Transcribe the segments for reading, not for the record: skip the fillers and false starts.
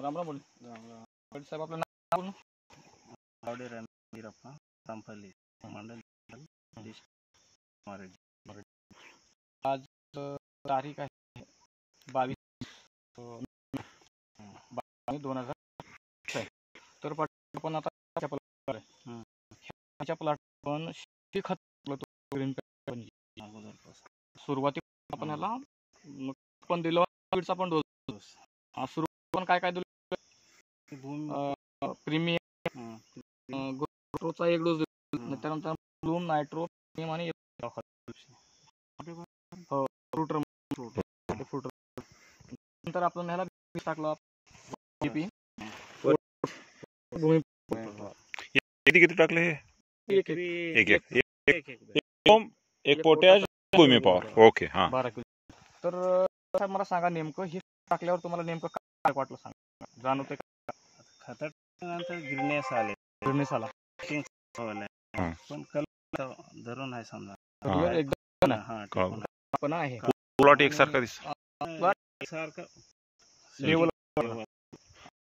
राम राम बोल पाटील साहेब आपलं नाव बोल. गावडे रणवीरप्पा संपल्ली मंडल आज तारीख आहे 22/2000. तर पाटील आपण आता ह्याच्या प्लॉट पण खत सुरुवातीला आपण ह्याला पण दिलं पण डोस सुरू पण काय दिलं प्रीमियम ग्रोथचा एक डोस दिला, त्यानंतर ब्लूम नायट्रो आणि फ्रूट नंतर आपण ह्याला टाकलं किती टाकले हे? एक पोटॅश भूमी पॉवर. ओके हा 12 किलो. तर साहेब मला सांगा नेमकं हे टाकल्यावर तुम्हाला नेमकं काय वाटलं सांगा, जाणवते का? खतात नंतर गिरण्यास आले आला पण कलर धरून आहे समजा एकदम पण आहे प्लॉट एकसारखा दिसतो. सारखं लेवल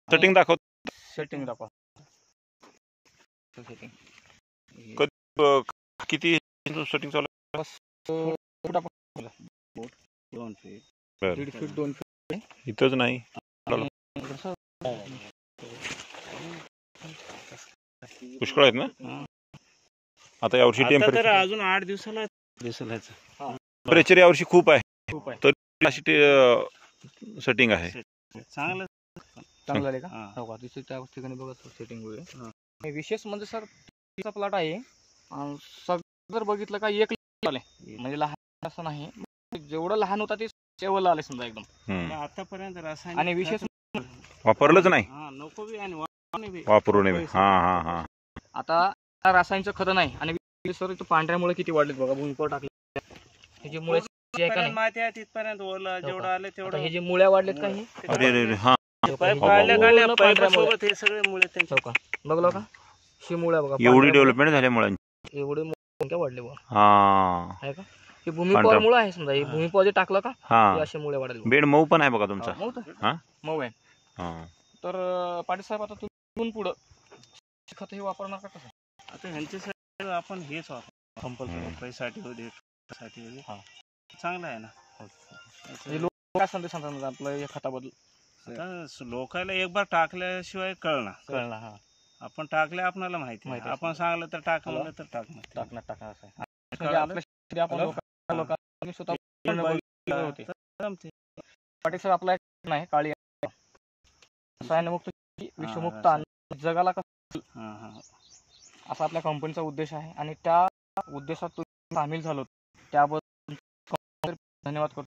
सेटिंग दाखव. सेटिंग दाखवा. किती सेटिंग चालू आहे? 2 फीट 1.5 फीट 2 फीट इथंच नाही. पुष्कळ आहेत ना आता यावर्षी? टेम्परेचर अजून 8 दिवसाला टेम्परेचर यावर्षी खूप आहे, तर अशी सेटिंग आहे. चांगलं झाले का? हो का? तिथे त्या ठिकाणी बघा सेटिंग वगैरे. विशेष म्हणजे सर तिचा प्लॉट आहे, सगळं जर बघितलं का एक आले म्हणजे लहान असं नाही, जेवढं लहान होता ते सेवल आले समजा एकदम. आतापर्यंत रासायनिक आणि विशेष वापरलंच नाही, नको बी आणि वापरू नये. हा आता रासायनिकचं खतं नाही. आणि सर इथं पांढऱ्यामुळे किती वाढलेत बघा, भूमिपर टाकले त्याची मुळे माहिती आहे तिथपर्यंत ओला जेवढं आलं तेवढं. हे जे मुळ्या वाढलेत का हे हा सोबत हे सगळे मुळे त्यांचे बघलो का? ही मुळ्या बघा एवढी डेव्हलपमेंट झाल्या मुळांची, एवढे संख्या वाढले बघा. हा का? हे भूमिपर मुळे आहे समजा. हे भूमिपर जे टाकलं का असे मुळे वाढले. बेड मऊ पण आहे बघा तुमचा. मऊ आहे. तर पाटील साहेब आता तुम्ही पुढं खत हे वापरणार का कसं? आता ह्यांच्यासाठी आपण हेच वापर पैसाठी होते चांगलं आहे ना. लोक काय संदेश सांगतात आपलं या खताबद्दल? आता लोकांना एक बार टाकल्याशिवाय कळणार. आपण टाकले आपल्याला माहिती आहे. आपण सांगलं तर टाक म्हणलं तर टाकणार असं आहे. आपल्या आपण लोकांनी स्वतः पाटील सर आपला नाही काळी रसायनमुक्त विषमुक्त जगाला कसं असा आपल्या कंपनीचा उद्देश आहे. आणि त्या उद्देशात तुम्ही सामील झालो त्याबद्दल धन्यवाद करतो.